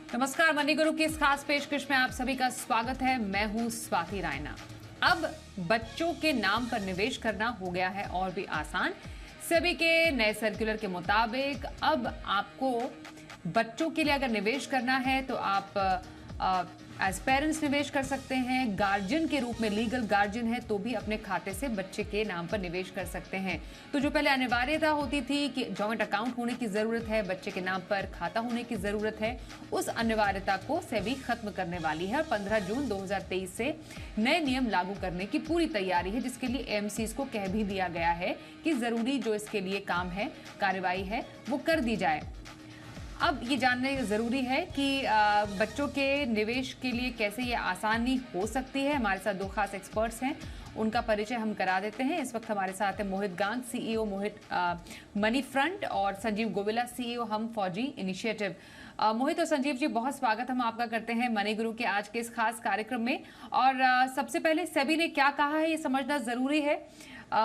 नमस्कार, मनी गुरु की इस खास पेशकश में आप सभी का स्वागत है। मैं हूं स्वाति रायना। अब बच्चों के नाम पर निवेश करना हो गया है और भी आसान। सेबी के नए सर्कुलर के मुताबिक अब आपको बच्चों के लिए अगर निवेश करना है तो आप एज पेरेंट्स निवेश कर सकते हैं। गार्जियन के रूप में, लीगल गार्जियन है तो भी अपने खाते से बच्चे के नाम पर निवेश कर सकते हैं। तो जो पहले अनिवार्यता होती थी कि जॉइंट अकाउंट होने की जरूरत है, बच्चे के नाम पर खाता होने की जरूरत है, उस अनिवार्यता को सेबी खत्म करने वाली है। 15 जून 2023 से नए नियम लागू करने की पूरी तैयारी है, जिसके लिए एएमसीज को कह भी दिया गया है कि जरूरी जो इसके लिए काम है, कार्यवाही है, वो कर दी जाए। अब ये जानना जरूरी है कि बच्चों के निवेश के लिए कैसे ये आसानी हो सकती है। हमारे साथ दो खास एक्सपर्ट्स हैं, उनका परिचय हम करा देते हैं। इस वक्त हमारे साथ है मोहित गांग, सीईओ मोहित मनी फ्रंट, और संजीव गोविला, सीईओ हम फौजी इनिशिएटिव। मोहित और संजीव जी, बहुत स्वागत हम आपका करते हैं मनी गुरु के आज के इस खास कार्यक्रम में। और सबसे पहले सेबी ने क्या कहा है ये समझना जरूरी है।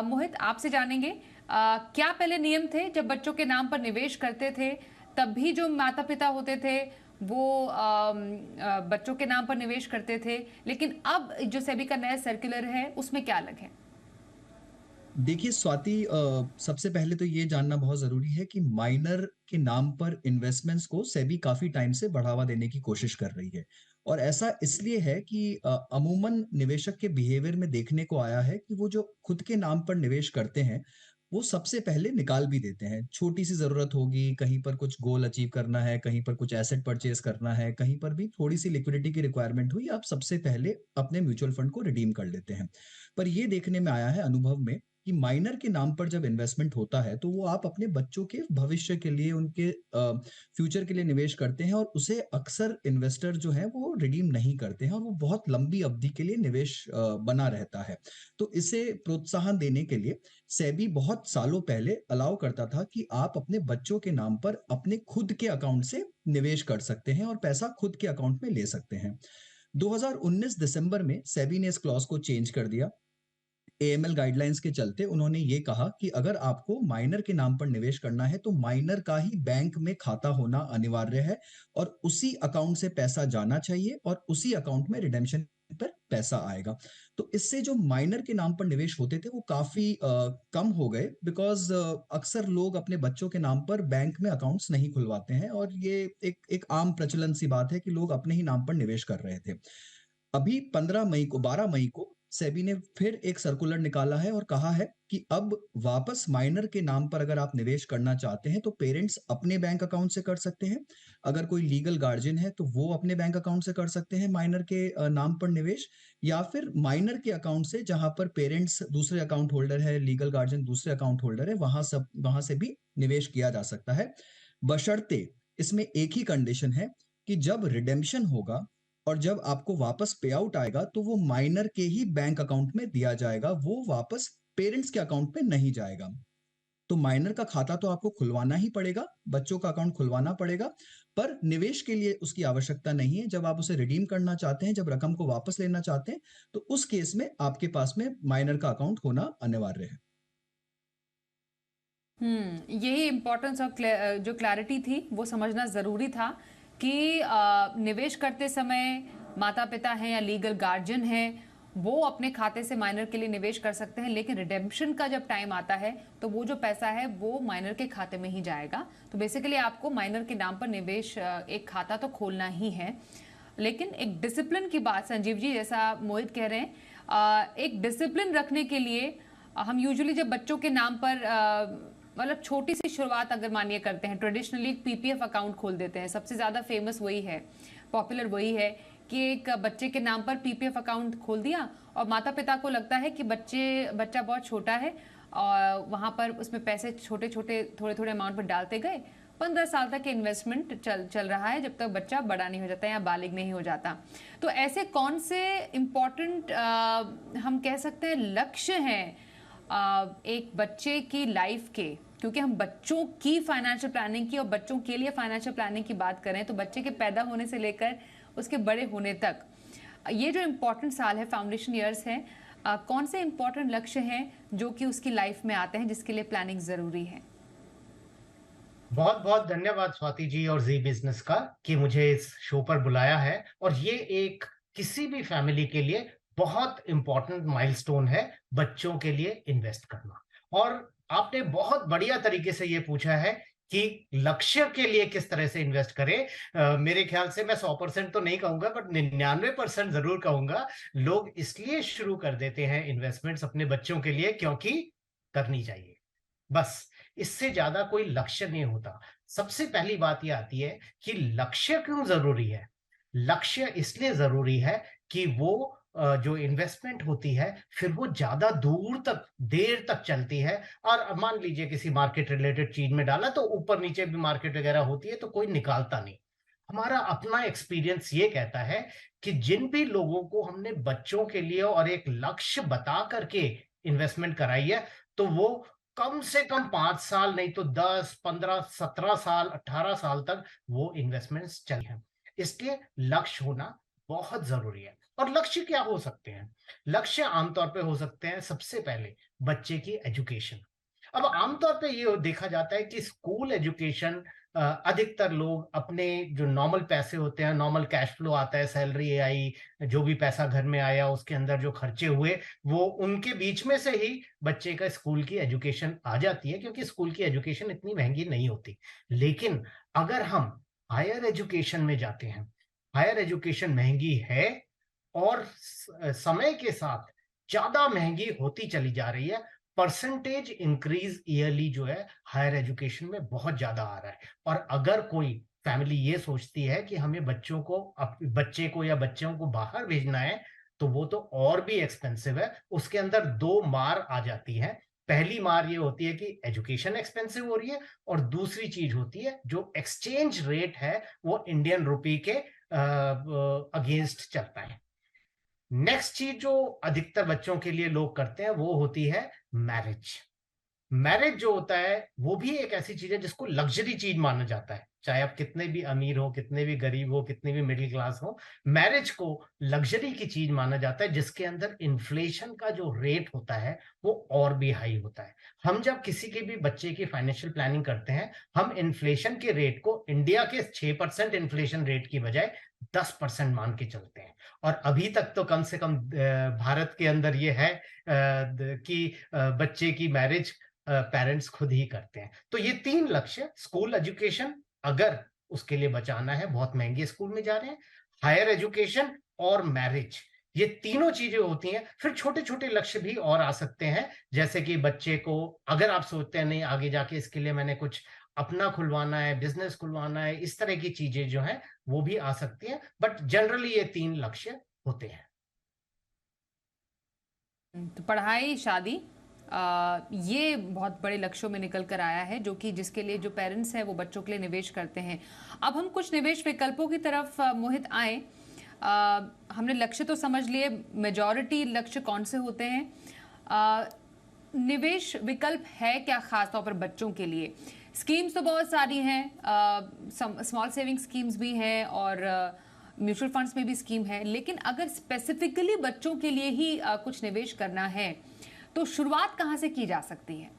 मोहित, आपसे जानेंगे क्या पहले नियम थे जब बच्चों के नाम पर निवेश करते थे, तब भी जो माता पिता होते थे वो बच्चों के नाम पर निवेश करते थे, लेकिन अब जो सेबी का नया सर्कुलर है उसमें क्या अलग है? देखिए स्वाति, सबसे पहले तो ये जानना बहुत ज़रूरी है कि माइनर के नाम पर इन्वेस्टमेंट्स को सेबी काफ़ी टाइम से बढ़ावा देने की कोशिश कर रही है। और ऐसा इसलिए है कि अमूमन निवेशक के बिहेवियर में देखने को आया है कि वो जो खुद के नाम पर निवेश करते हैं, वो सबसे पहले निकाल भी देते हैं। छोटी-सी ज़रूरत होगी, कहीं पर कुछ गोल अचीव करना है, कहीं पर कुछ एसेट परचेज़ करना है, कहीं पर भी थोड़ी-सी लिक्विडिटी की रिक्वायरमेंट हुई, आप सबसे पहले अपने म्यूचुअल फंड को रिडीम कर लेते हैं। पर ये देखने में आया है अनुभव में कि माइनर के नाम पर जब इन्वेस्टमेंट होता है, तो वो आप अपने बच्चों के भविष्य के लिए, उनके फ्यूचर के लिए निवेश करते हैं और उसे अक्सर इन्वेस्टर जो हैं वो रिडीम नहीं करते हैं और वो बहुत लंबी अवधि के लिए निवेश बना रहता है। तो इसे प्रोत्साहन देने के लिए सेबी बहुत सालों पहले अलाउ करता था कि आप अपने बच्चों के नाम पर अपने खुद के अकाउंट से निवेश कर सकते हैं और पैसा खुद के अकाउंट में ले सकते हैं। 2019 दिसंबर में सेबी ने इस क्लॉज को चेंज कर दिया। एएमएल गाइडलाइंस के चलते उन्होंने ये कहा कि अगर आपको माइनर के नाम पर निवेश करना है तो माइनर का ही बैंक में खाता होना अनिवार्य है और उसी अकाउंट से पैसा जाना चाहिए और उसी अकाउंट में रिडेम्पशन पर पैसा आएगा। तो इससे जो माइनर के नाम पर निवेश होते थे वो काफी कम हो गए, बिकॉज अक्सर लोग अपने बच्चों के नाम पर बैंक में अकाउंट्स नहीं खुलवाते हैं और ये एक एक आम प्रचलन सी बात है कि लोग अपने ही नाम पर निवेश कर रहे थे। अभी 12 मई को सेबी ने फिर एक सर्कुलर निकाला है और कहा है कि अब वापस माइनर के नाम पर अगर आप निवेश करना चाहते हैं तो पेरेंट्स अपने बैंक अकाउंट से कर सकते हैं। अगर कोई लीगल गार्जियन है तो वो अपने बैंक अकाउंट से कर सकते हैं माइनर के नाम पर निवेश, या फिर माइनर के अकाउंट से जहां पर पेरेंट्स दूसरे अकाउंट होल्डर है, लीगल गार्जियन दूसरे अकाउंट होल्डर है, वहां से भी निवेश किया जा सकता है। बशर्ते इसमें एक ही कंडीशन है कि जब रिडेम्पशन होगा और जब आपको वापस पे आउट आएगा तो वो माइनर के ही बैंक अकाउंट में दिया जाएगा, वो वापस पेरेंट्स के अकाउंट में नहीं जाएगा। तो माइनर का खाता तो आपको खुलवाना ही पड़ेगा, बच्चों का अकाउंट खुलवाना पड़ेगा, पर निवेश के लिए उसकी आवश्यकता नहीं है। जब आप उसे रिडीम करना चाहते हैं, जब रकम को वापस लेना चाहते हैं, तो उस केस में आपके पास में माइनर का अकाउंट होना अनिवार्य है। यही इंपॉर्टेंस और जो क्लैरिटी थी वो समझना जरूरी था कि निवेश करते समय माता पिता हैं या लीगल गार्जियन हैं, वो अपने खाते से माइनर के लिए निवेश कर सकते हैं, लेकिन रिडेम्पशन का जब टाइम आता है तो वो जो पैसा है वो माइनर के खाते में ही जाएगा। तो बेसिकली आपको माइनर के नाम पर निवेश एक खाता तो खोलना ही है। लेकिन एक डिसिप्लिन की बात, संजीव जी, जैसा मोहित कह रहे हैं, एक डिसिप्लिन रखने के लिए हम यूजुअली जब बच्चों के नाम पर मतलब छोटी सी शुरुआत अगर मानिए करते हैं, ट्रेडिशनली एक पीपीएफ अकाउंट खोल देते हैं। सबसे ज्यादा फेमस वही है, पॉपुलर वही है कि एक बच्चे के नाम पर पीपीएफ अकाउंट खोल दिया और माता पिता को लगता है कि बच्चा बहुत छोटा है और वहां पर उसमें पैसे छोटे छोटे थोड़े थोड़े अमाउंट पर डालते गए। 15 साल तक इन्वेस्टमेंट चल रहा है, जब तक बच्चा बड़ा नहीं हो जाता या बालिग नहीं हो जाता। तो ऐसे कौन से इम्पोर्टेंट हम कह सकते हैं लक्ष्य हैं एक बच्चे की लाइफ के, क्योंकि हम बच्चों की फाइनेंशियल प्लानिंग की और बच्चों के लिए फाइनेंशियल प्लानिंग की बात करें तो बच्चे के पैदा होने से लेकर उसके बड़े होने तक ये जो इम्पोर्टेंट साल है, फाउंडेशन ईयर्स है, कौन से इम्पोर्टेंट लक्ष्य हैं जो कि उसकी लाइफ में आते हैं जिसके लिए प्लानिंग जरूरी है? बहुत-बहुत धन्यवाद स्वाति जी और ज़ी बिज़नेस का कि मुझे इस शो पर बुलाया है और ये एक किसी भी फैमिली के लिए बहुत इम्पोर्टेंट माइलस्टोन है, बच्चों के लिए इन्वेस्ट करना। और आपने बहुत बढ़िया तरीके से ये पूछा है कि लक्ष्य के लिए किस तरह से इन्वेस्ट करें। मेरे ख्याल से मैं 100% तो नहीं कहूँगा बट 99% ज़रूर कहूँगा। लोग इसलिए शुरू कर देते हैं इन्वेस्टमेंट्स अपने बच्चों के लिए क्योंकि करनी चाहिए। बस, इससे ज़्यादा कोई लक्ष्य नहीं होता। सबसे पहली बात ये आती है कि लक्ष्य क्यों ज़रूरी है? लक्ष्य इसलिए ज़रूरी है कि वो जो इन्वेस्टमेंट होती है, फिर वो ज़्यादा दूर तक, देर तक चलती है और अब मान लीजिए किसी मार्केट रिलेटेड चीज़ में डाला तो ऊपर-नीचे भी मार्केट वगैरह होती है तो कोई निकालता नहीं। हमारा अपना एक्सपीरियंस ये कहता है कि जिन भी लोगों को हमने बच्चों के लिए और एक लक्ष्य बता कर के इन्वेस्टमेंट कराई है, तो वो कम से कम 5 साल नहीं तो 10, 15, 17 साल, 18 साल तक वो इन्वेस्टमेंट्स चली हैं। इसलिए लक्ष्य होना बहुत ज़रूरी है। और लक्ष्य क्या हो सकते हैं? लक्ष्य आमतौर पे हो सकते हैं सबसे पहले बच्चे की एजुकेशन। अब आमतौर पे ये देखा जाता है कि स्कूल एजुकेशन अधिकतर लोग अपने जो नॉर्मल पैसे होते हैं, नॉर्मल कैश फ्लो आता है, सैलरी आई, जो भी पैसा घर में आया, उसके अंदर जो खर्चे हुए, वो उनके बीच में से ही बच्चे का स्कूल की एजुकेशन आ जाती है क्योंकि स्कूल की एजुकेशन इतनी महँगी नहीं होती। लेकिन अगर हम हायर एजुकेशन में जाते हैं, हायर एजुकेशन महँगी है और समय के साथ ज़्यादा महँगी होती चली जा रही है। परसेंटेज इंक्रीज़ ईयरली जो है हायर एजुकेशन में बहुत ज़्यादा आ रहा है। और अगर कोई फैमिली ये सोचती है कि हमें बच्चों को बच्चे को या बच्चों को बाहर भेजना है, तो वो तो और भी एक्सपेंसिव है। उसके अंदर 2 मार आ जाती हैं। पहली मार ये होती है कि एजुकेशन एक्सपेंसिव हो रही है और दूसरी चीज़ होती है जो एक्सचेंज रेट है वो इंडियन रूपी के अगेंस्ट चलता है। नेक्स्ट चीज़ जो अधिकतर बच्चों के लिए लोग करते हैं वो होती है मैरिज। मैरिज जो होता है वो भी एक ऐसी चीज है जिसको लग्जरी चीज माना जाता है, चाहे आप कितने भी अमीर हो, कितने भी गरीब हो, कितने भी मिडिल क्लास हो। मैरिज को लग्जरी की चीज माना जाता है जिसके अंदर इन्फ्लेशन का जो रेट होता है वो और भी हाई होता है। हम जब किसी के भी बच्चे की फाइनेंशियल प्लानिंग करते हैं, हम इन्फ्लेशन के रेट को इंडिया के 6% इन्फ्लेशन रेट की बजाय 10% मान के चलते हैं। और अभी तक तो कम से कम भारत के अंदर ये है कि बच्चे की मैरिज पेरेंट्स खुद ही करते हैं। तो ये 3 लक्ष्य, स्कूल एजुकेशन अगर उसके लिए बचाना है, बहुत महँगे स्कूल में जा रहे हैं, हायर एजुकेशन और मैरिज, ये तीनों चीज़ें होती हैं। फिर छोटे-छोटे लक्ष्य भी और आ सकते हैं, जैसे कि बच्चे को अगर आप सोचते हैं नहीं आगे जाके इसके लिए मैंने कुछ अपना खुलवाना है, बिज़नेस खुलवाना है, इस तरह की चीज़ें जो हैं, वो भी आ सकती हैं। बट जनरली ये 3 लक्ष्य होते हैं। तो पढ़ाई, शादी, ये बहुत बड़े लक्ष्यों में निकल कर आया है, जो कि जिसके लिए जो पेरेंट्स हैं वो बच्चों के लिए निवेश करते हैं। अब हम कुछ निवेश विकल्पों की तरफ मोहित आए। हमने लक्ष्य तो समझ लिए, मेजॉरिटी लक्ष्य कौन से होते हैं? अ, निवेश विकल्प है क्या खास तौर पर बच्चों के लिए? स्कीम्स तो बहुत सारी हैं, स्मॉल सेविंग स्कीम्स भी हैं और म्यूचुअल फंड्स में भी स्कीम है, लेकिन अगर स्पेसिफिकली बच्चों के लिए ही कुछ निवेश करना है तो शुरुआत कहाँ से की जा सकती है?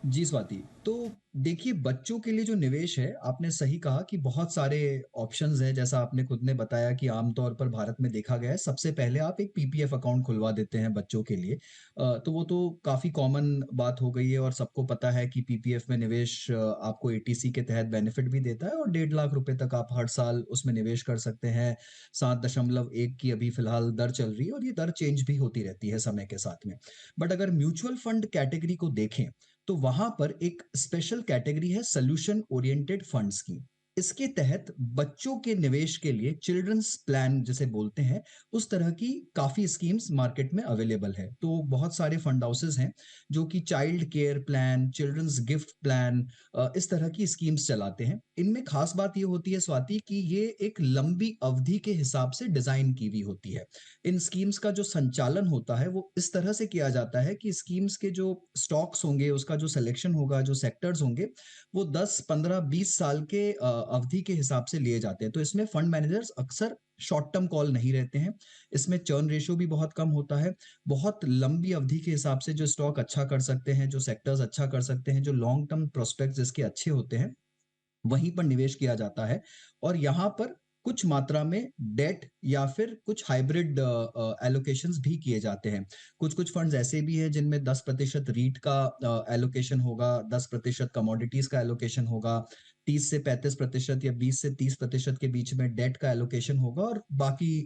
जी स्वाति, तो देखिए बच्चों के लिए जो निवेश है, आपने सही कहा कि बहुत सारे ऑप्शंस हैं, जैसा आपने खुद ने बताया कि आम तौर पर भारत में देखा गया है, सबसे पहले आप एक पीपीएफ अकाउंट खुलवा देते हैं बच्चों के लिए। तो वो तो काफ़ी कॉमन बात हो गई है और सबको पता है कि पीपीएफ में निवेश आपको एटीसी के तहत बेनिफिट भी देता है और 1.5 लाख रुपए तक आप हर साल उसमें निवेश कर सकते हैं। 7.1 की अभी फिलहाल दर चल रही है और ये दर चेंज भी होती रहती है समय के साथ में। बट अगर म्यूचुअल फंड कैटेगरी को देखें, तो वहां पर एक स्पेशल कैटेगरी है सॉल्यूशन ओरिएंटेड फंड्स की। इसके तहत बच्चों के निवेश के लिए चिल्ड्रंस प्लान जिसे बोलते हैं, उस तरह की काफी स्कीम्स मार्केट में अवेलेबल है। तो बहुत सारे फंड हाउसेस हैं जो कि child care plan, children's gift plan, इस तरह की स्कीम्स चलाते हैं। इनमें खास बात ये होती है स्वाति कि ये एक लंबी अवधि के हिसाब से डिजाइन की हुई होती है। इन स्कीम्स का जो संचालन होता है वो इस तरह से किया जाता है कि स्कीम्स के जो स्टॉक्स होंगे, उसका जो सिलेक्शन होगा, जो सेक्टर्स होंगे, वो 10, 15, 20 साल के अवधि के हिसाब से लिए जाते हैं। तो इसमें फंड मैनेजर्स अक्सर शॉर्ट टर्म कॉल नहीं रहते हैं। इसमें चर्न रेशियो भी बहुत कम होता है। बहुत लंबी अवधि के हिसाब से जो स्टॉक अच्छा कर सकते हैं, जो सेक्टर्स अच्छा कर सकते हैं, जो लॉन्ग टर्म प्रोस्पेक्ट्स जिसके अच्छे होते हैं, वहीं पर निवेश किया जाता है। और यहाँ पर कुछ मात्रा में डेट या फिर कुछ हाइब्रिड एलोकेशंस भी किए जाते हैं। कुछ-कुछ फंड्स ऐसे भी हैं जिनमें 10% रीट का एलोकेशन होगा, 10% कमोडिटीज़ का एलोकेशन होगा, 30 से 35% या 20 से 30% के बीच में डेट का एलोकेशन होगा और बाकी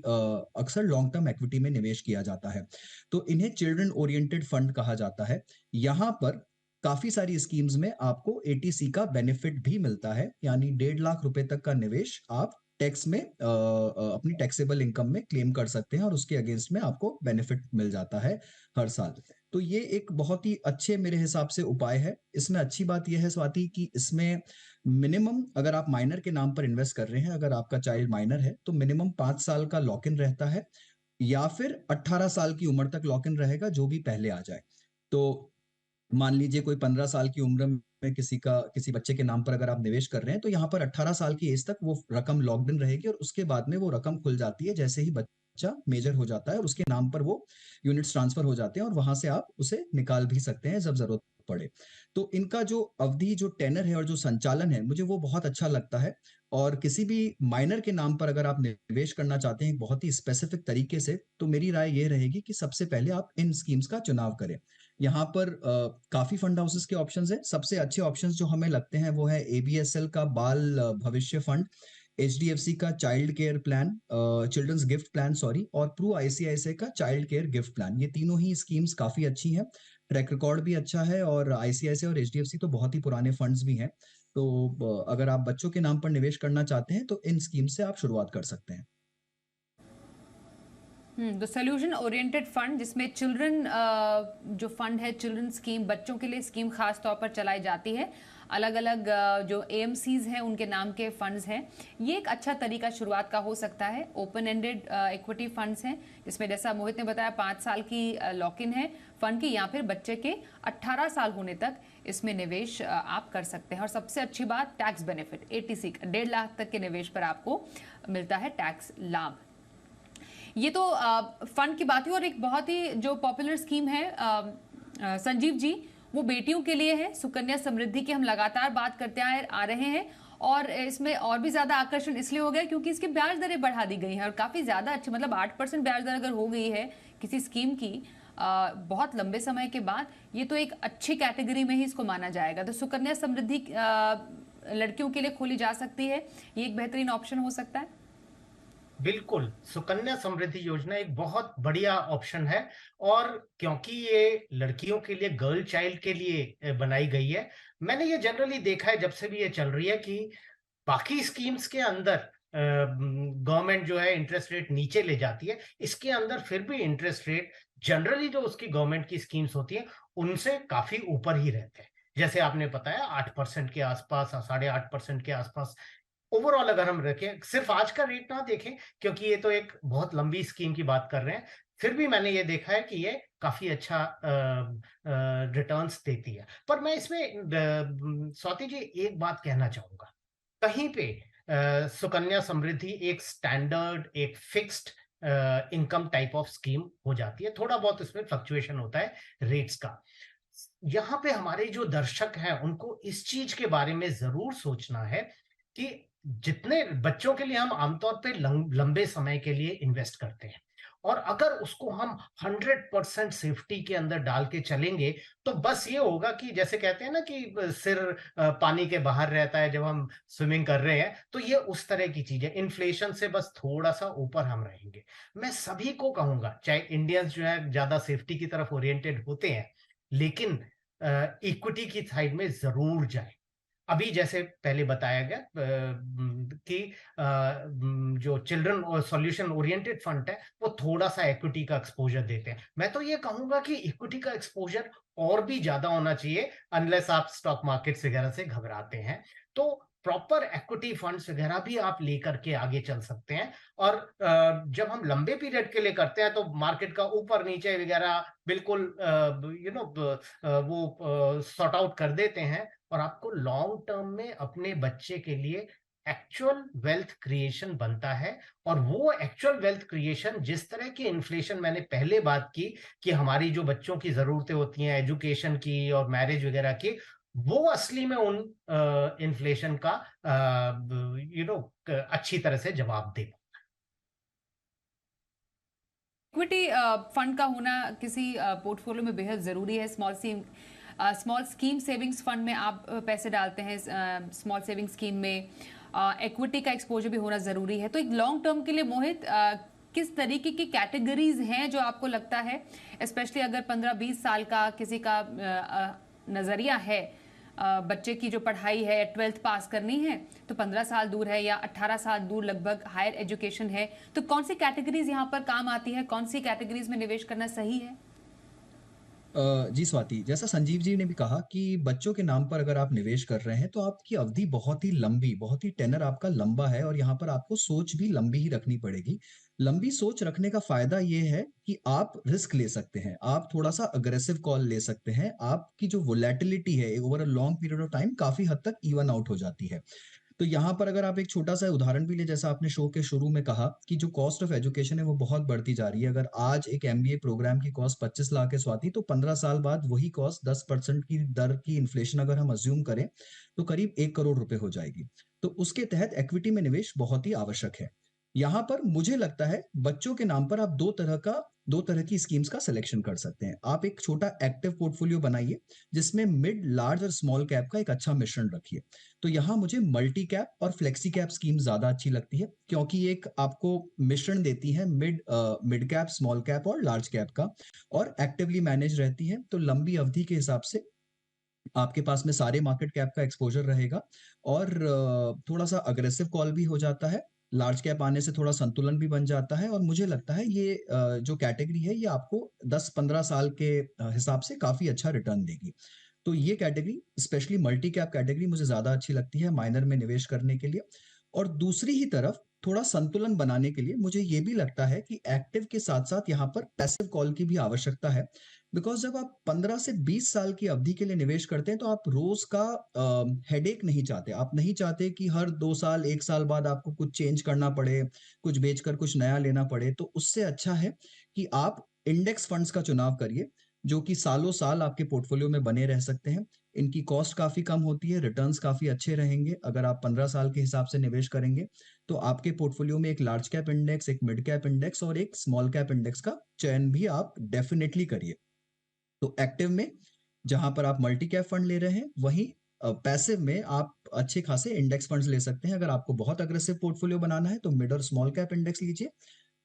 अक्सर लॉन्ग टर्म इक्विटी में निवेश किया जाता है। तो इन्हें चिल्ड्रन ओरिएंटेड फंड कहा जाता है। यहाँ पर काफ़ी सारी स्कीम्स में आपको एटीसी का बेनिफिट भी मिलता है, यानी 1.5 लाख रुपए तक का निवेश आप टैक्स में अपनी टैक्सेबल इनकम में क्लेम कर सकते हैं और उसके अगेंस्ट में आपको बेनिफिट मिल जाता है हर साल। तो ये एक बहुत ही अच्छे मेरे हिसाब से उपाय है। इसमें अच्छी बात ये है स्वाति कि इसमें मिनिमम अगर आप माइनर के नाम पर इन्वेस्ट कर रहे हैं, अगर आपका चाइल्ड माइनर है, तो मिनिमम 5 साल का लॉक इन रहता है या फिर 18 साल की उम्र तक लॉक इन रहेगा, जो भी पहले आ जाए। तो मान लीजिए कोई 15 साल की उम्र में किसी बच्चे के नाम पर अगर आप निवेश कर रहे हैं, तो यहाँ पर 18 साल की एज तक वो रकम लॉक्ड इन रहेगी और उसके बाद में वो रकम खुल जाती है जैसे ही बच्चा मेजर हो जाता है और उसके नाम पर वो यूनिट्स ट्रांसफर हो जाते हैं और वहां से आप उसे निकाल भी सकते हैं जब जरूरत पड़े। तो इनका जो अवधि, जो टेनर है और जो संचालन है, मुझे वो बहुत अच्छा लगता है। और किसी भी माइनर के नाम पर अगर आप निवेश करना चाहते हैं बहुत ही स्पेसिफिक तरीके से, तो मेरी राय ये रहेगी कि सबसे पहले आप इन स्कीम्स का चुनाव करें। यहाँ पर काफ़ी फंड हाउसेस के ऑप्शंस हैं। सबसे अच्छे ऑप्शंस जो हमें लगते हैं वो है एबीएसएल का बाल भविष्य फंड, एचडीएफसी का child care plan, children's gift plan sorry, और प्रू आईसीआईसीआई का चाइल्ड केयर गिफ्ट प्लान। ये तीनों ही स्कीम्स काफ़ी अच्छी हैं। ट्रैक रिकॉर्ड भी अच्छा है और आईसीआईसीआई और एचडीएफसी तो बहुत ही पुराने फंड्स भी हैं। तो अगर आप बच्चों के नाम पर निवेश करना चाहते हैं तो इन स्कीम से आप शुरुआत कर सकते हैं। तो सोल्यूशन ओरिएंटेड फंड जिसमें चिल्ड्रन जो फंड है, चिल्ड्रन स्कीम, बच्चों के लिए स्कीम खास तौर पर चलाई जाती है। अलग अलग जो एएमसीज हैं उनके नाम के फंड्स हैं। ये एक अच्छा तरीका शुरुआत का हो सकता है। ओपन एंडेड इक्विटी फंड्स हैं जिसमें जैसा मोहित ने बताया 5 साल की लॉक इन है फंड की, या फिर बच्चे के 18 साल होने तक इसमें निवेश आप कर सकते हैं। और सबसे अच्छी बात टैक्स बेनिफिट, एटीसी का 1.5 लाख तक के निवेश पर आपको मिलता है टैक्स लाभ। ये तो फंड की बात हुई। और एक बहुत ही जो पॉपुलर स्कीम है संजीव जी, वो बेटियों के लिए है, सुकन्या समृद्धि की हम लगातार बात करते आ रहे हैं। और इसमें और भी ज्यादा आकर्षण इसलिए हो गया क्योंकि इसकी ब्याज दरें बढ़ा दी गई हैं और काफी ज्यादा अच्छी, मतलब 8% ब्याज दर अगर हो गई है किसी स्कीम की बहुत लंबे समय के बाद, ये तो एक अच्छी कैटेगरी में ही इसको माना जाएगा। तो सुकन्या समृद्धि लड़कियों के लिए खोली जा सकती है, ये एक बेहतरीन ऑप्शन हो सकता है। बिल्कुल, सुकन्या समृद्धि योजना एक बहुत बढ़िया ऑप्शन है। और क्योंकि ये लड़कियों के लिए, गर्ल चाइल्ड के लिए बनाई गई है, मैंने ये जनरली देखा है जब से भी ये चल रही है कि बाकी स्कीम्स के अंदर गवर्नमेंट जो है इंटरेस्ट रेट नीचे ले जाती है, इसके अंदर फिर भी इंटरेस्ट रेट जनरली जो उसकी गवर्नमेंट की स्कीम्स होती है उनसे काफी ऊपर ही रहते हैं। जैसे आपने बताया 8% के आसपास, 8.5% के आसपास ओवरऑल अगर हम रखें, सिर्फ आज का रेट ना देखें क्योंकि ये तो एक बहुत लंबी स्कीम की बात कर रहे हैं, फिर भी मैंने ये देखा है कि ये काफी अच्छा रिटर्न्स देती है। पर मैं इसमें स्वाति जी एक बात कहना चाहूंगा, कहीं पे सुकन्या समृद्धि एक स्टैंडर्ड, एक fixed income type of scheme हो जाती है। थोड़ा बहुत इसमें फ्लक्चुएशन होता है रेट्स का। यहाँ पे हमारे जो दर्शक हैं उनको इस चीज के बारे में जरूर सोचना है कि जितने बच्चों के लिए हम आमतौर पे लंबे समय के लिए इन्वेस्ट करते हैं, और अगर उसको हम 100% सेफ्टी के अंदर डाल के चलेंगे, तो बस ये होगा कि जैसे कहते हैं ना कि सिर पानी के बाहर रहता है जब हम स्विमिंग कर रहे हैं, तो ये उस तरह की चीज है। इन्फ्लेशन से बस थोड़ा सा ऊपर हम रहेंगे। मैं सभी को कहूंगा, चाहे इंडियंस जो है ज्यादा सेफ्टी की तरफ ओरिएंटेड होते हैं, लेकिन इक्विटी की साइड में जरूर जाए। अभी जैसे पहले बताया गया कि जो चिल्ड्रन सॉल्यूशन ओरिएंटेड फंड है वो थोड़ा सा इक्विटी का एक्सपोजर देते हैं। मैं तो ये कहूंगा कि इक्विटी का एक्सपोजर और भी ज्यादा होना चाहिए, अनलेस आप स्टॉक मार्केट्स वगैरह से घबराते हैं। तो प्रॉपर इक्विटी फंड्स वगैरह भी आप लेकर के आगे चल सकते हैं। और जब हम लंबे पीरियड के लिए करते हैं तो मार्केट का ऊपर नीचे वगैरह बिल्कुल वो सॉर्ट आउट कर देते हैं और आपको लॉन्ग टर्म में अपने बच्चे के लिए एक्चुअल वेल्थ क्रिएशन बनता है। और वो एक्चुअल वेल्थ क्रिएशन, जिस तरह की इन्फ्लेशन मैंने पहले बात की कि हमारी जो बच्चों की जरूरतें होती हैं एजुकेशन की और मैरिज वगैरह की, वो असली में उन इन्फ्लेशन का अच्छी तरह से जवाब दे। इक्विटी फंड का होना किसी पोर्टफोलियो में बेहद ज़रूरी है। स्मॉल स्कीम सेविंग्स फंड में आप पैसे डालते हैं, स्मॉल सेविंग स्कीम में इक्विटी का एक्सपोजर भी होना ज़रूरी है। तो एक लॉन्ग टर्म के लिए मोहित, किस तरीके की कैटेगरीज हैं जो आपको लगता है, स्पेशली अगर 15-20 साल का किसी का नज़रिया है, बच्चे की जो पढ़ाई है 12th पास करनी है तो 15 साल दूर है या 18 साल दूर लगभग हायर एजुकेशन है, तो कौन सी कैटेगरीज यहाँ पर काम आती है, कौन सी कैटेगरीज में निवेश करना सही है? जी स्वाति, जैसा संजीव जी ने भी कहा कि बच्चों के नाम पर अगर आप निवेश कर रहे हैं तो आपकी अवधि बहुत ही लंबी, बहुत ही टेनर आपका लंबा है और यहाँ पर आपको सोच भी लंबी ही रखनी पड़ेगी। लंबी सोच रखने का फायदा ये है कि आप रिस्क ले सकते हैं, आप थोड़ा-सा अग्रेसिव कॉल ले सकते हैं, आपकी जो वोलैटिलिटी है over a long period of time काफ़ी हद तक इवन आउट हो जाती है। तो यहाँ पर अगर आप एक छोटा-सा उदाहरण भी लें, जैसा आपने शो के शुरू में कहा कि जो कॉस्ट ऑफ एजुकेशन है वो बहुत बढ़ती जा रही है। अगर आज एक एमबीए प्रोग्राम की कॉस्ट 25 लाख है स्वाति, तो 15 साल बाद वही कॉस्ट 10% की दर की इन्फ्लेशन अगर हम अज़्यूम करें, तो करीब 1 करोड़ रुपए हो जाएगी। तो उसके तहत इक्विटी में निवेश बहुत ही आवश्यक है। यहाँ पर मुझे लगता है बच्चों के नाम पर आप 2 तरह की स्कीम्स का सिलेक्शन कर सकते हैं। आप एक छोटा एक्टिव पोर्टफोलियो बनाइए, जिसमें मिड, लार्ज और स्मॉल कैप का एक अच्छा मिश्रण रखिए। तो यहाँ मुझे मल्टी कैप और फ्लेक्सी कैप स्कीम ज़्यादा अच्छी लगती है, क्योंकि एक आपको मिश्रण देती है मिड कैप, स्मॉल कैप और लार्ज कैप का, और एक्टिवली मैनेज रहती है। तो लंबी अवधि के हिसाब से आपके पास में सारे मार्केट कैप का एक्सपोज़र रहेगा और थोड़ा-सा अग्रेसिव कॉल भी हो जाता है। लार्ज कैप आने से थोड़ा संतुलन भी बन जाता है और मुझे लगता है ये जो कैटेगरी है ये आपको 10-15 साल के हिसाब से काफ़ी अच्छा रिटर्न देगी। तो ये category, specially multi cap category, मुझे ज़्यादा अच्छी लगती है माइनर में निवेश करने के लिए। और दूसरी ही तरफ थोड़ा संतुलन बनाने के लिए मुझे ये भी लगता है कि एक्टिव के साथ-साथ यहाँ पर पैसिव कॉल की भी आवश्यकता है। बिकॉज़ जब आप 15 से 20 साल की अवधि के लिए निवेश करते हैं तो आप रोज़ का हेडेक नहीं चाहते। आप नहीं चाहते कि हर 2 साल, 1 साल बाद आपको कुछ चेंज करना पड़े, कुछ बेचकर कुछ नया लेना पड़े। तो उससे अच्छा है कि आप इंडेक्स फंड्स का चुनाव करिए, जो कि सालों-साल आपके पोर्टफोलियो में बने रह सकते हैं। इनकी कॉस्ट काफ़ी कम होती है, रिटर्न्स काफ़ी अच्छे रहेंगे। अगर आप 15 साल के हिसाब से निवेश करेंगे, तो आपके पोर्टफोलियो में एक लार्ज कैप इंडेक्स, एक मिड कैप इंडेक्स और एक स्मॉल कैप इंडेक्स का चयन भी आप डेफ़िनिटली करिए। तो एक्टिव में जहां पर आप मल्टी कैप फंड ले रहे हैं, वहीं पैसिव में आप अच्छे खासे इंडेक्स फंड्स ले सकते हैं। अगर आपको बहुत अग्रेसिव पोर्टफोलियो बनाना है तो मिड और स्मॉल कैप इंडेक्स लीजिए,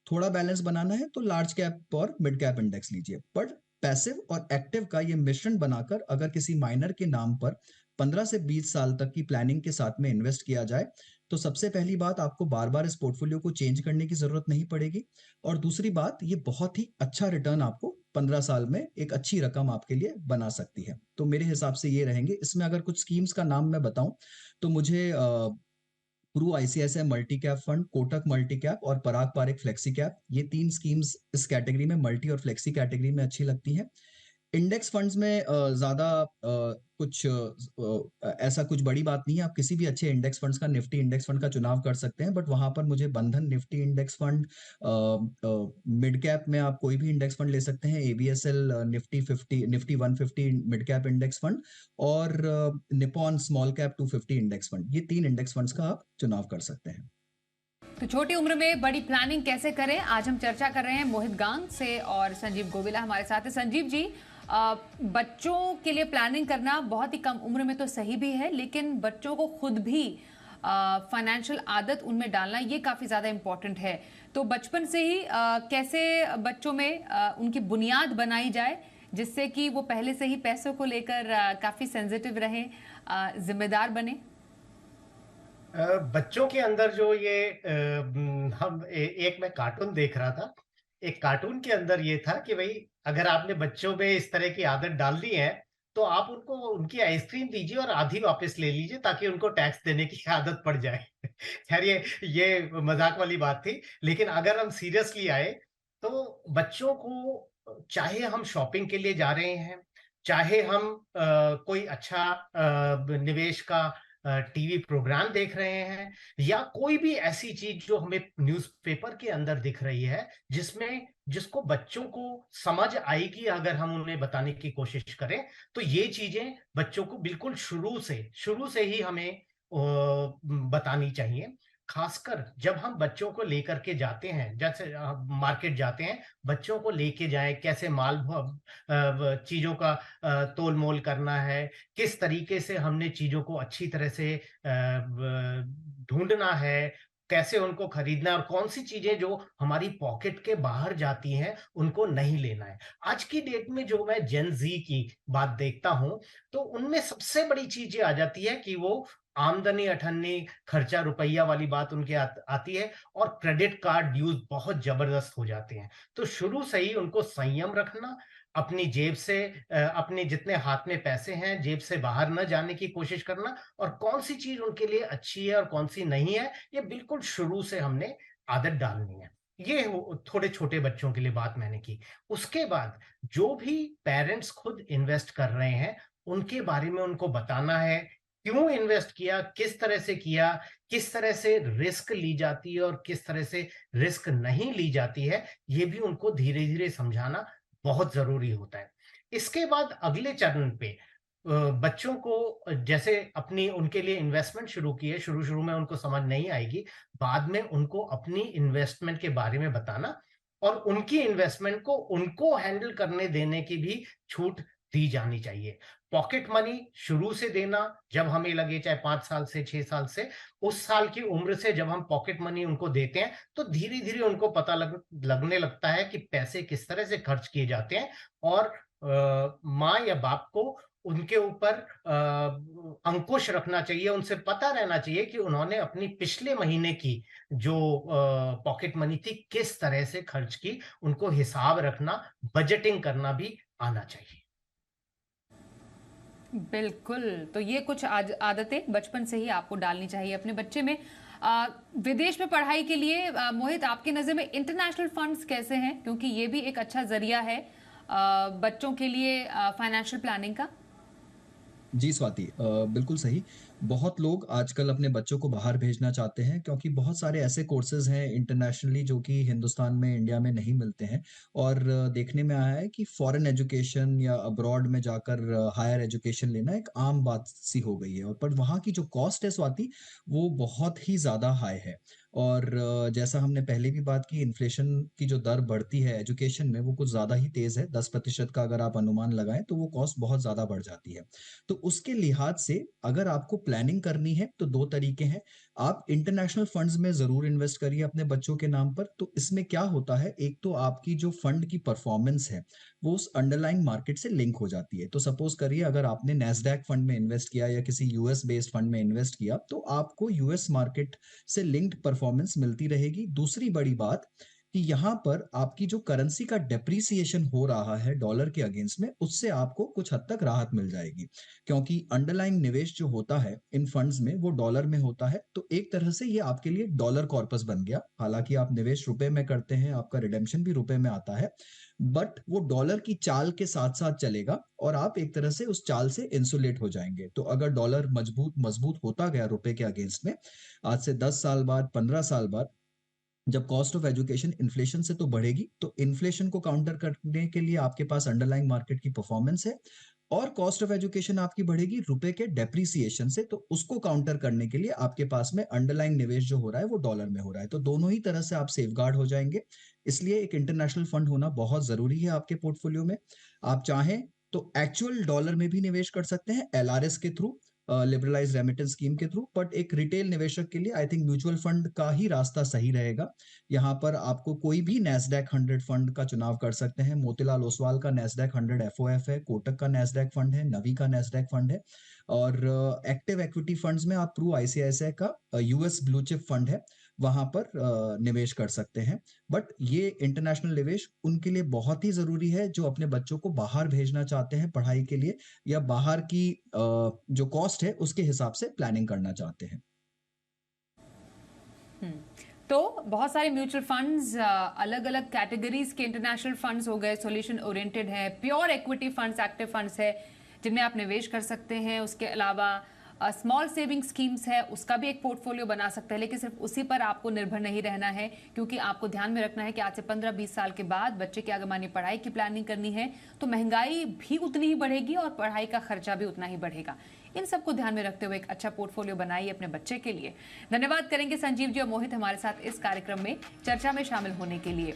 थोड़ा बैलेंस बनाना है तो लार्ज कैप और मिड कैप इंडेक्स लीजिए। बट पैसिव और एक्टिव का ये मिश्रण बनाकर अगर किसी माइनर के नाम पर 15 से 20 साल तक की प्लानिंग के साथ में इन्वेस्ट किया जाए, तो सबसे पहली बात, आपको बार-बार इस पोर्टफोलियो को चेंज करने की ज़रूरत नहीं पड़ेगी और दूसरी बात, ये बहुत ही अच्छा रिटर्न आपको 15 साल में एक अच्छी रकम आपके लिए बना सकती है। तो मेरे हिसाब से ये रहेंगे। इसमें अगर कुछ स्कीम्स का नाम मैं बताऊँ, तो मुझे Pru ICICI multi cap fund, Kotak multi cap और पराग पारिक फ्लेक्सी कैप, ये 3 स्कीम्स इस कैटेगरी में, मल्टी और फ्लेक्सी कैटेगरी में अच्छी लगती हैं। इंडेक्स फंड्स में ज़्यादा ऐसा कुछ बड़ी बात नहीं है। आप किसी भी अच्छे इंडेक्स फंड्स का, निफ्टी इंडेक्स फंड का चुनाव कर सकते हैं, बट वहाँ पर मुझे Bandhan Nifty index fund, mid cap में आप कोई भी इंडेक्स फंड ले सकते हैं, ABSL Nifty 50, Nifty 150 mid cap index fund और Nippon small cap 250 index fund, ये 3 इंडेक्स फंड्स का आप चुनाव कर सकते हैं। तो छोटी उम्र में बड़ी प्लानिंग कैसे करें, आज हम चर्चा कर रहे हैं मोहित गांग से और संजीव गोविला हमारे साथ है। संजीव जी, बच्चों के लिए प्लानिंग करना बहुत ही कम उम्र में तो सही भी है, लेकिन बच्चों को खुद भी फाइनेंशियल आदत उनमें डालना ये काफ़ी ज़्यादा इम्पोर्टेंट है। तो बचपन से ही कैसे बच्चों में उनकी बुनियाद बनाई जाए, जिससे कि वो पहले से ही पैसों को लेकर काफ़ी सेंसिटिव रहें, जिम्मेदार बने? बच्चों के अंदर जो ये एक मैं कार्टून देख रहा था। एक कार्टून के अंदर ये था कि भाई, अगर आपने बच्चों में इस तरह की आदत डाल दी है, तो आप उनको उनकी आइसक्रीम दीजिए और आधी वापस ले लीजिए ताकि उनको टैक्स देने की आदत पड़ जाए। खैर, ये मजाक वाली बात थी। लेकिन अगर हम सीरियसली आए, तो बच्चों को, चाहे हम शॉपिंग के लिए जा रहे हैं, चाहे हम कोई अच्छा निवेश का टीवी प्रोग्राम देख रहे हैं, या कोई भी ऐसी चीज जो हमें न्यूज़पेपर के अंदर दिख रही है, जिसको बच्चों को समझ आएगी अगर हम उन्हें बताने की कोशिश करें, तो ये चीजें बच्चों को बिल्कुल शुरू से ही हमें बतानी चाहिए। खासकर जब हम बच्चों को लेकर के जाते हैं, जैसे मार्केट जाते हैं, बच्चों को लेके जाएं, कैसे चीजों का तोल मोल करना है, किस तरीके से हमने चीजों को अच्छी तरह से ढूंढना है, कैसे उनको खरीदना है, और कौन सी चीजें जो हमारी पॉकेट के बाहर जाती हैं उनको नहीं लेना है। आज की डेट में जो मैं जेन जी की बात देखता हूं, तो उनमें सबसे बड़ी चीज ये आ जाती है कि वो आमदनी अठन्नी खर्चा रुपया वाली बात उनके आती है, और क्रेडिट कार्ड ड्यूज बहुत जबरदस्त हो जाते हैं। तो शुरू से ही उनको संयम रखना, अपनी जेब से अपने जितने हाथ में पैसे हैं जेब से बाहर न जाने की कोशिश करना, और कौन सी चीज उनके लिए अच्छी है और कौन सी नहीं है, ये बिल्कुल शुरू से हमने आदत डालनी है। ये थोड़े छोटे बच्चों के लिए बात मैंने की। उसके बाद जो भी पेरेंट्स खुद इन्वेस्ट कर रहे हैं, उनके बारे में उनको बताना है, क्यों इन्वेस्ट किया, किस तरह से किया, किस तरह से रिस्क ली जाती है और किस तरह से रिस्क नहीं ली जाती है, ये भी उनको धीरे धीरे समझाना बहुत जरूरी होता है। इसके बाद अगले चरण पे बच्चों को जैसे अपनी उनके लिए इन्वेस्टमेंट शुरू की है, शुरू शुरू में उनको समझ नहीं आएगी, बाद में उनको अपनी इन्वेस्टमेंट के बारे में बताना, और उनकी इन्वेस्टमेंट को उनको हैंडल करने देने की भी छूट दी जानी चाहिए। पॉकेट मनी शुरू से देना, जब हमें लगे, चाहे 5 साल से 6 साल से, उस साल की उम्र से जब हम पॉकेट मनी उनको देते हैं, तो धीरे धीरे उनको पता लगने लगता है कि पैसे किस तरह से खर्च किए जाते हैं, और माँ या बाप को उनके ऊपर अंकुश रखना चाहिए, उनसे पता रहना चाहिए कि उन्होंने अपनी पिछले महीने की जो पॉकेट मनी थी किस तरह से खर्च की, उनको हिसाब रखना, बजटिंग करना भी आना चाहिए। बिल्कुल। तो ये कुछ आदतें बचपन से ही आपको डालनी चाहिए अपने बच्चे में। विदेश में पढ़ाई के लिए मोहित, आपकी नज़र में इंटरनेशनल फंड्स कैसे हैं, क्योंकि ये भी एक अच्छा जरिया है बच्चों के लिए फाइनेंशियल प्लानिंग का। जी स्वाति, बिल्कुल सही। बहुत लोग आजकल अपने बच्चों को बाहर भेजना चाहते हैं क्योंकि बहुत सारे ऐसे कोर्सेज़ हैं इंटरनेशनली जो कि हिंदुस्तान में, इंडिया में नहीं मिलते हैं। और देखने में आया है कि फॉरेन एजुकेशन या अब्रॉड में जाकर हायर एजुकेशन लेना एक आम बात सी हो गई है, और पर वहाँ की जो कॉस्ट है स्वाति, वो बहुत ही ज़्यादा हाई है। और जैसा हमने पहले भी बात की, इन्फ्लेशन की जो दर बढ़ती है एजुकेशन में, वो कुछ ज़्यादा ही तेज़ है। 10% का अगर आप अनुमान लगाएँ तो वो कॉस्ट बहुत ज़्यादा बढ़ जाती है। तो उसके लिहाज से अगर आपको प्लानिंग करनी है तो 2 तरीके हैं। आप इंटरनेशनल फंड्स में ज़रूर इन्वेस्ट करिए अपने बच्चों के नाम पर। तो इसमें क्या होता है, एक तो आपकी जो फंड की परफॉर्मेंस है, वो उस अंडरलाइंग मार्केट से लिंक हो जाती है। तो सपोज़ करिए अगर आपने नैस्डैक फंड में इन्वेस्ट किया या किसी यूएस बेस्ड फंड में इन्वेस्ट किया, तो आपको यूएस मार्केट से लिंक्ड परफॉर्मेंस मिलती रहेगी। दूसरी बड़ी बात कि यहाँ पर आपकी जो करेंसी का डेप्रिसिएशन हो रहा है डॉलर के अगेंस्ट में, उससे आपको कुछ हद तक राहत मिल जाएगी। क्योंकि अंडरलाइंग निवेश जो होता है इन फंड्स में, वो डॉलर में होता है, तो एक तरह से ये आपके लिए डॉलर कॉर्पस बन गया। हालांकि आप निवेश रुपए में करते हैं, आपका रिडेम्पशन भी रुपए में आता है, बट वो डॉलर की चाल के साथ साथ चलेगा और आप एक तरह से उस चाल से इंसुलेट हो जाएंगे। तो अगर डॉलर मजबूत मजबूत होता गया रुपए के अगेंस्ट में, आज से 10 साल बाद, 15 साल बाद, जब कॉस्ट ऑफ एजुकेशन इन्फ्लेशन से तो बढ़ेगी, तो इन्फ्लेशन को काउंटर करने के लिए आपके पास अंडरलाइंग मार्केट की परफॉर्मेंस है, और कॉस्ट ऑफ एजुकेशन आपकी बढ़ेगी रुपए के डेप्रिसिएशन से, तो उसको काउंटर करने के लिए आपके पास में अंडरलाइंग निवेश जो हो रहा है वो डॉलर में हो रहा है। तो दोनों ही तरह से आप सेफगार्ड हो जाएंगे। इसलिए एक इंटरनेशनल फंड होना बहुत जरूरी है आपके पोर्टफोलियो में। आप चाहें तो एक्चुअल डॉलर में भी निवेश कर सकते हैं एलआरएस के थ्रू, लिबरलाइज रेमिटेंस स्कीम के थ्रू, बट एक रिटेल निवेशक के लिए आई थिंक म्यूचुअल फंड का ही रास्ता सही रहेगा। यहाँ पर आपको कोई भी नैस्डैक 100 फंड का चुनाव कर सकते हैं। मोतीलाल ओसवाल का नैस्डैक 100 एफओएफ है, कोटक का नैस्डैक फंड है, नवी का नैस्डैक फंड है, और एक्टिव इक्विटी फंड्स में आप प्रू आईसीआईसीआई का यूएस ब्लू चिप फंड है, वहां पर निवेश कर सकते हैं। बट ये इंटरनेशनल निवेश उनके लिए बहुत ही जरूरी है जो अपने बच्चों को बाहर भेजना चाहते हैं पढ़ाई के लिए, या बाहर की जो कॉस्ट है उसके हिसाब से प्लानिंग करना चाहते हैं। तो बहुत सारे म्यूचुअल फंड्स, अलग अलग कैटेगरीज के इंटरनेशनल फंड्स हो गए, सॉल्यूशन ओरिएंटेड है, pure equity funds, active funds है जिनमें आप निवेश कर सकते हैं। उसके अलावा स्मॉल सेविंग स्कीम्स है उसका भी एक पोर्टफोलियो बना सकते हैं, लेकिन सिर्फ उसी पर आपको निर्भर नहीं रहना है, क्योंकि आपको ध्यान में रखना है कि आज से 15-20 साल के बाद बच्चे की आगामी पढ़ाई की प्लानिंग करनी है तो महंगाई भी उतनी ही बढ़ेगी और पढ़ाई का खर्चा भी उतना ही बढ़ेगा। इन सबको ध्यान में रखते हुए एक अच्छा पोर्टफोलियो बनाइए अपने बच्चे के लिए। धन्यवाद करेंगे संजीव जी और मोहित हमारे साथ इस कार्यक्रम में चर्चा में शामिल होने के लिए।